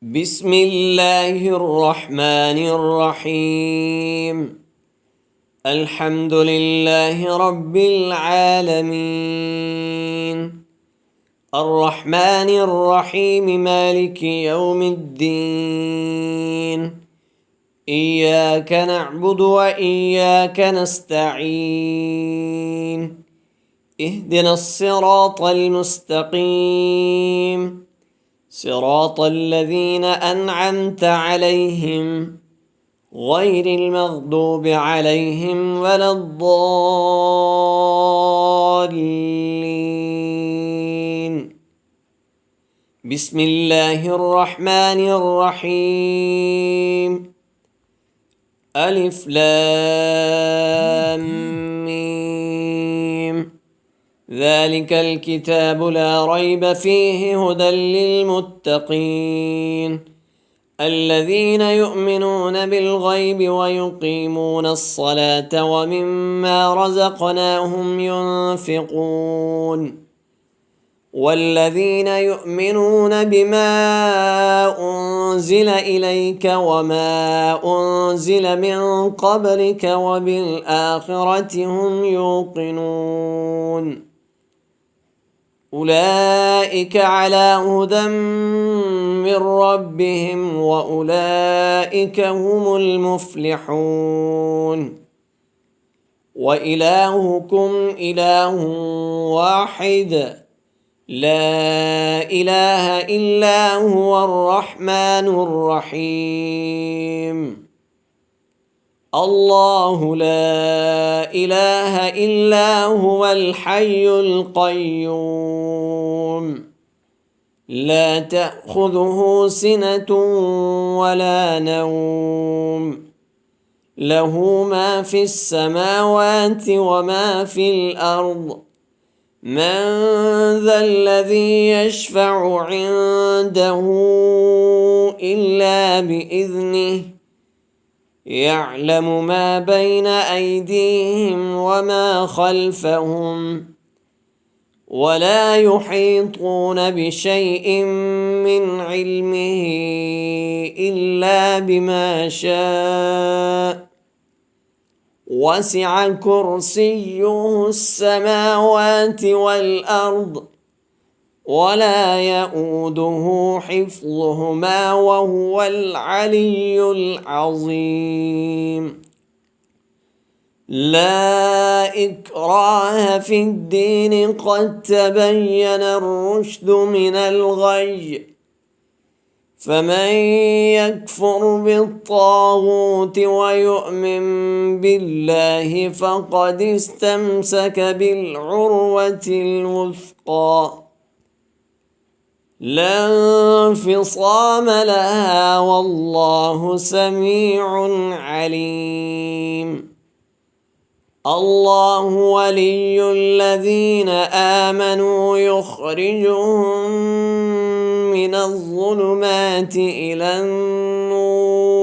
بسم الله الرحمن الرحيم. الحمد لله رب العالمين، الرحمن الرحيم، مالك يوم الدين. إياك نعبد وإياك نستعين. اهدنا الصراط المستقيم، صراط الذين أنعمت عليهم غير المغضوب عليهم ولا الضالين. بسم الله الرحمن الرحيم. ألف لام ميم. ذلك الكتاب لا ريب فيه هدى للمتقين الذين يؤمنون بالغيب ويقيمون الصلاة ومما رزقناهم ينفقون والذين يؤمنون بما أنزل إليك وما أنزل من قبلك وبالآخرة هم يوقنون. أولئك على هدى من ربهم وأولئك هم المفلحون. وإلهكم إله واحد، لا إله إلا هو الرحمن الرحيم. الله لا إله إلا هو الحي القيوم، لا تأخذه سنة ولا نوم، له ما في السماوات وما في الأرض. من ذا الذي يشفع عنده إلا بإذنه، يعلم ما بين أيديهم وما خلفهم، ولا يحيطون بشيء من علمه إلا بما شاء. وسع كرسيه السماوات والأرض، ولا يؤوده حفظهما وهو العلي العظيم. لا إكراه في الدين، قد تبين الرشد من الغي. فمن يكفر بالطاغوت ويؤمن بالله فقد استمسك بالعروة الوثقى، لا انفصام لها، والله سميع عليم. الله ولي الذين آمنوا يخرجهم من الظلمات إلى النور،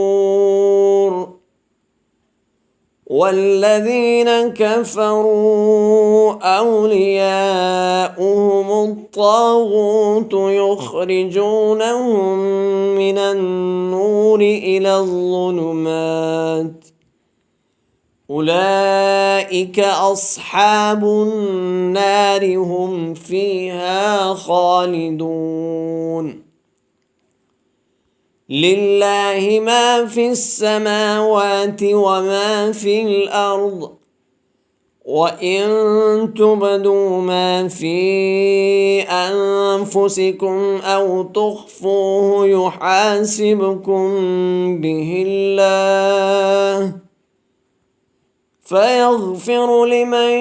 والذين كفروا أولياؤهم الطاغوت يخرجونهم من النور إلى الظلمات. أولئك أصحاب النار، هم فيها خالدون. لله ما في السماوات وما في الأرض، وإن تبدوا ما في أنفسكم أو تخفوه يحاسبكم به الله، فيغفر لمن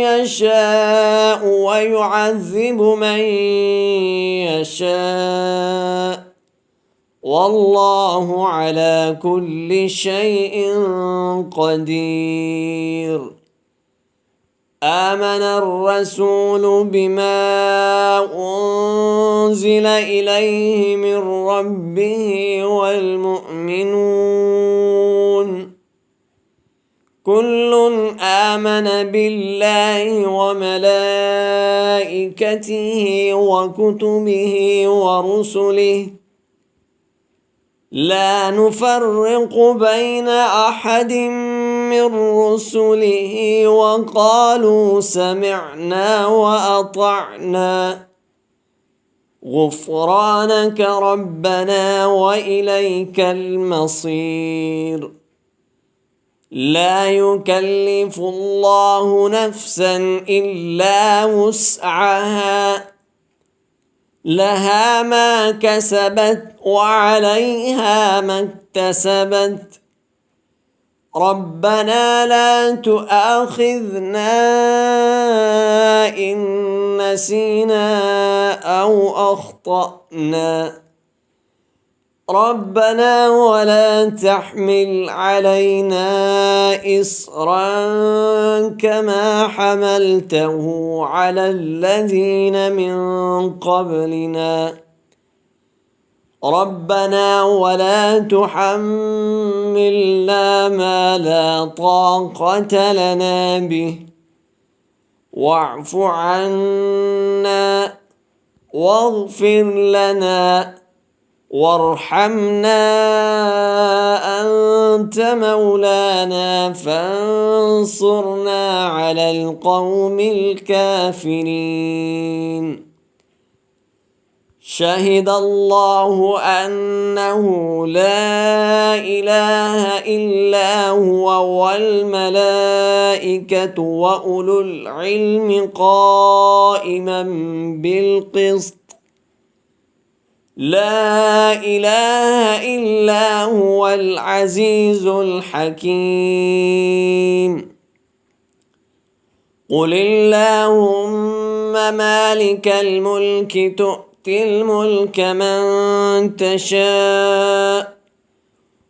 يشاء ويعذب من يشاء، والله على كل شيء قدير. آمن الرسول بما أنزل إليه من ربه والمؤمنون كل آمن بالله وملائكته وكتبه ورسله لا نفرق بين أحد من رسله وقالوا سمعنا وأطعنا غفرانك ربنا وإليك المصير. لا يكلف الله نفسا إلا وسعها، لها ما كسبت وعليها ما اكتسبت. ربنا لا تؤاخذنا إن نسينا أو أخطأنا. ربنا ولا تحمل علينا إصرا كما حملته على الذين من قبلنا. ربنا ولا تحملنا ما لا طاقة لنا به، واعف عنا واغفر لنا وارحمنا أنت مولانا فانصرنا على القوم الكافرين. شهد الله أنه لا إله إلا هو والملائكة وأولو العلم قائما بالقسط. لا إله إلا هو العزيز الحكيم. قل اللهم مالك الملك تؤتي الملك من تشاء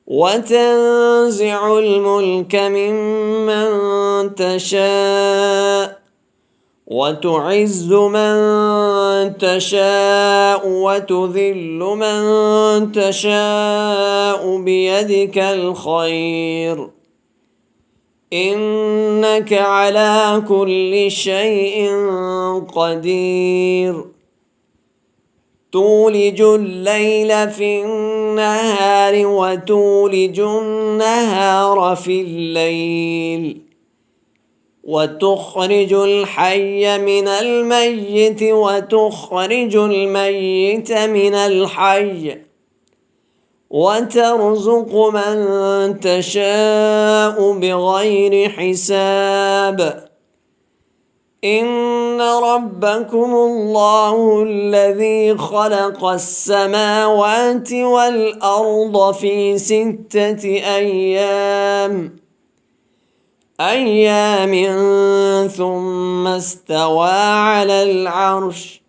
وتنزع الملك ممن تشاء وتعز من تشاء وتذل من تشاء بيدك الخير إنك على كل شيء قدير. تولج الليل في النهار وتولج النهار في الليل وتخرج الحي من الميت وتخرج الميت من الحي وترزق من تشاء بغير حساب. إن ربكم الله الذي خلق السماوات والأرض في 6 أيام ثم استوى على العرش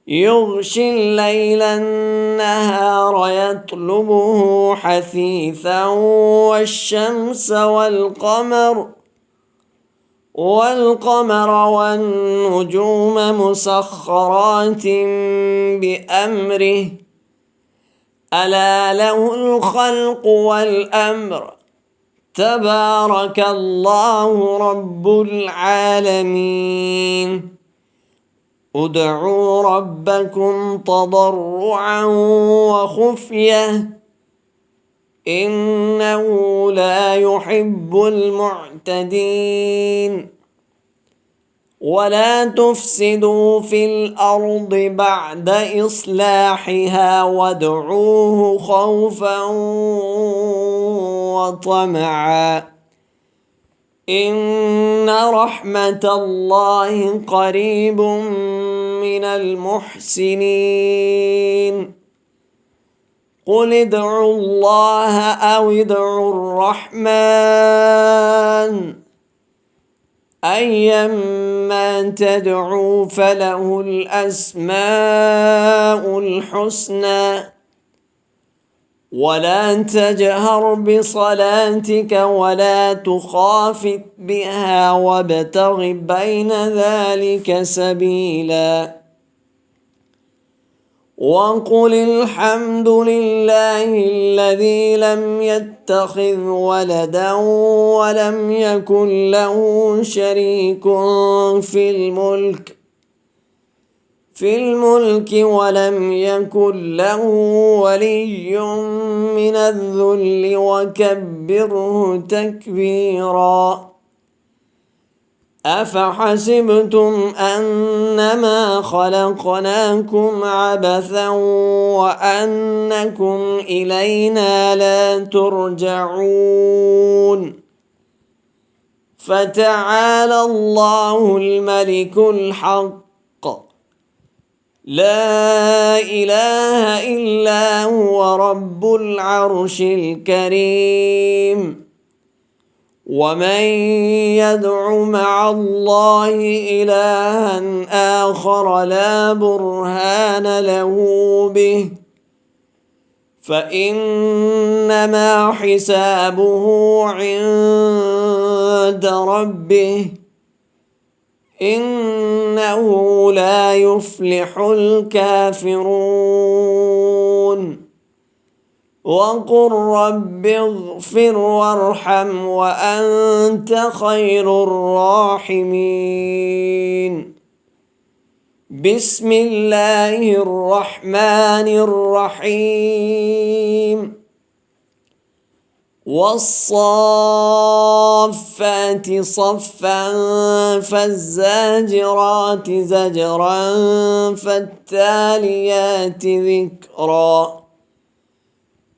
يغشي الليل النهار يطلبه حثيثا والشمس والقمر والنجوم مسخرات بأمره ألا له الخلق والأمر تبارك الله رب العالمين. ادعوا ربكم تضرعا وخفية إنه لا يحب المعتدين. ولا تفسدوا في الأرض بعد إصلاحها وادعوه خوفا وطمعا إن رحمة الله قريب من المحسنين. قل ادعوا الله أو ادعوا الرحمن أيما تدعوا فله الأسماء الحسنى. ولا تجهر بصلاتك ولا تخافت بها وابتغ بين ذلك سبيلا. وقل الحمد لله الذي لم يتخذ ولدا ولم يكن له شريك في الملك في الملك ولم يكن له ولي من الذل وكبره تكبيرا. أفحسبتم أنما خلقناكم عبثا وأنكم إلينا لا ترجعون. فتعالى الله الملك الحق لا إله إلا هو رب العرش الكريم. ومن يدع مع الله إلها آخر لا برهان له به فإنما حسابه عند ربه إنه لا يفلح الكافرون. وقل رب اغفر وارحم وأنت خير الراحمين. بسم الله الرحمن الرحيم. والصافات صفا فالزاجرات زجرا فالتاليات ذكرا.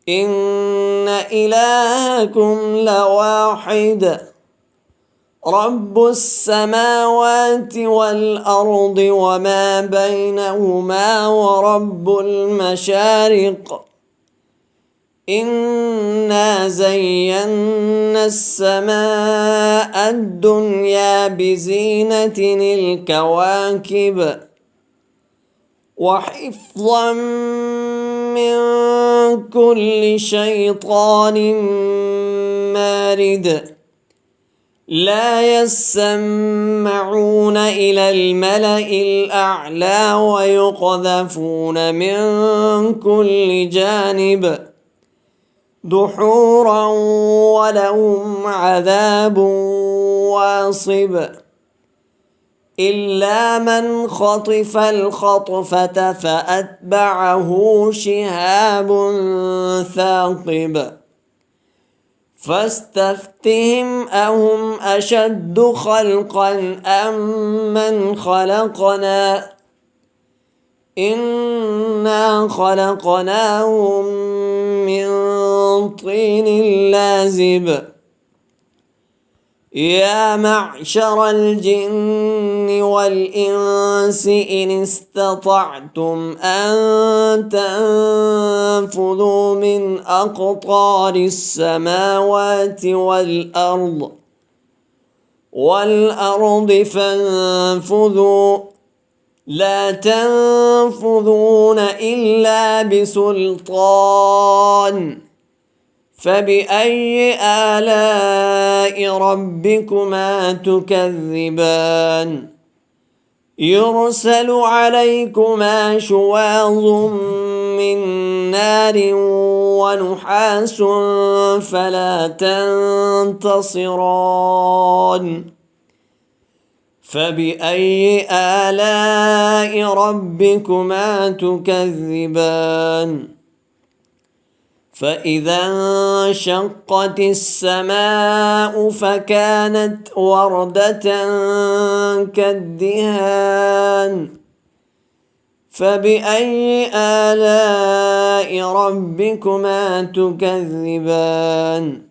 إن إلهكم لواحد رب السماوات والأرض وما بينهما ورب المشارق. إنا زينا السماء الدنيا بزينة الكواكب وحفظا من كل شيطان مارد. لا يسمعون إلى الملأ الأعلى ويقذفون من كل جانب دحورا ولهم عذاب واصب. إلا من خطف الخطفة فأتبعه شهاب ثاقب. فاستفتهم أهم أشد خلقا أم من خلقنا إنا خلقناهم من طين لازب. يا معشر الجن والإنس إن استطعتم أن تنفذوا من أقطار السماوات والأرض فانفذوا لا تنفذون إلا بسلطان. فبأي آلاء ربكما تكذبان. يرسل عليكما شواظ من نار ونحاس فلا تنتصران. فبأي آلاء ربكما تكذبان. فإذا انشقت السماء فكانت وردة كالدهان. فبأي آلاء ربكما تكذبان.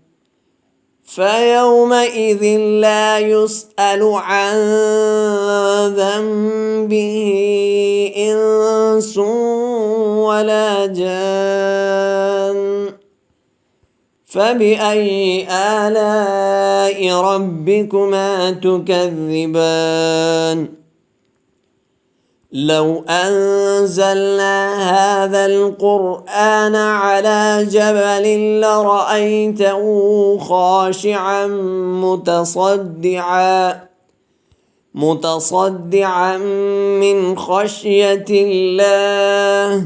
فيومئذ لا يسأل عن ذنبه إنس ولا جان. فبأي آلاء ربكما تكذبان. لو أنزلنا هذا القرآن على جبل لرأيته خاشعا متصدعا من خشية الله.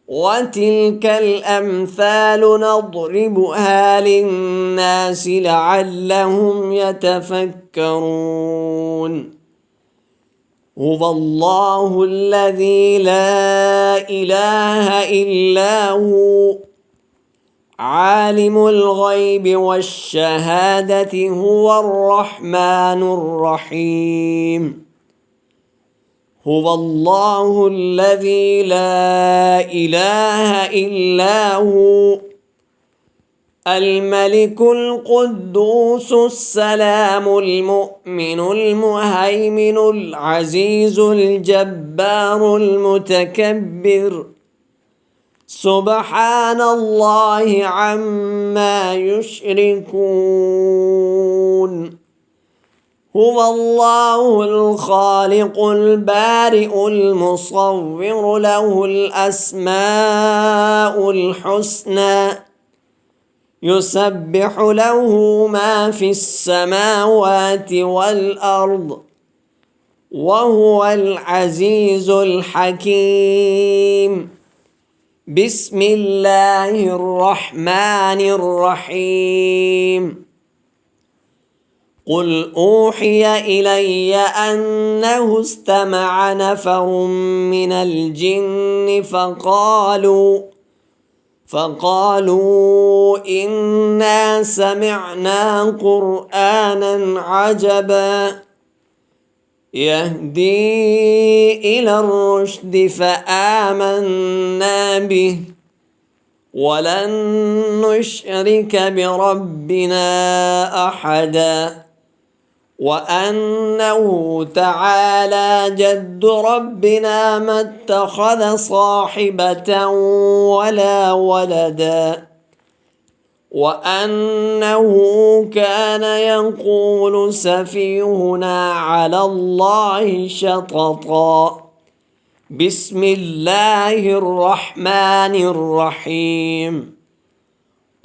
وتلك الأمثال نضربها للناس لعلهم يتفكرون. هو الله الذي لا إله إلا هو عالم الغيب والشهادة هو الرحمن الرحيم. هو الله الذي لا إله إلا هو الملك القدوس السلام المؤمن المهيمن العزيز الجبار المتكبر سبحان الله عما يشركون. هو الله الخالق البارئ المصور له الأسماء الحسنى يسبح له ما في السماوات والأرض وهو العزيز الحكيم. بسم الله الرحمن الرحيم. قل أوحي إلي أنه استمع نفر من الجن فقالوا إنا سمعنا قرآنا عجبا يهدي إلى الرشد فآمنا به ولن نشرك بربنا أحدا وأنه تعالى جد ربنا ما اتخذ صاحبة ولا ولدا وأنه كان يقول سفيهنا على الله شططا. بسم الله الرحمن الرحيم.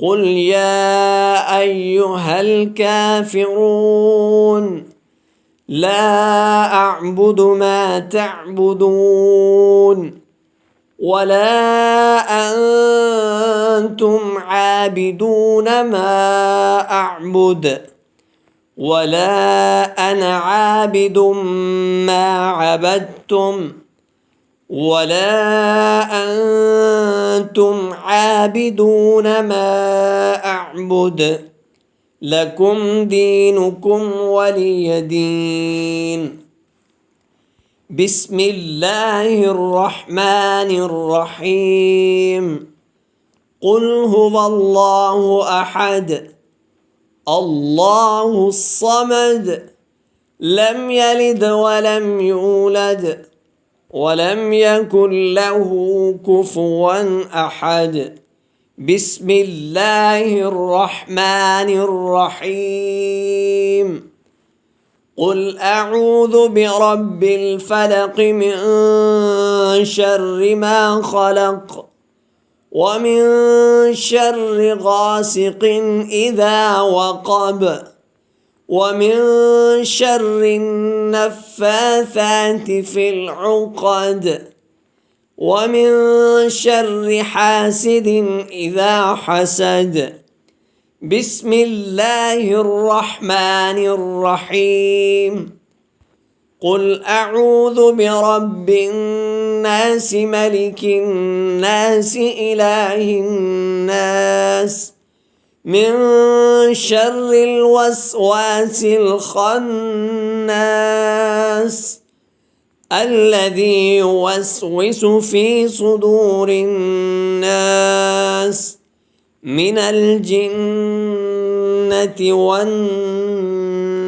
قل يا أيها الكافرون لا أعبد ما تعبدون ولا أنتم عابدون ما أعبد ولا أنا عابد ما عبدتم ولا أنتم عابدون ما أعبد لكم دينكم ولي دين. بسم الله الرحمن الرحيم. قل هو الله أحد الله الصمد لم يلد ولم يولد ولم يكن له كفوا أحد. بسم الله الرحمن الرحيم. قل أعوذ برب الفلق من شر ما خلق ومن شر غاسق إذا وقب ومن شر النفاثات في العقد ومن شر حاسد إذا حسد. بسم الله الرحمن الرحيم. قل أعوذ برب الناس ملك الناس إله الناس من شر الوسواس الخناس الذي يوسوس في صدور الناس من الجنة والناس.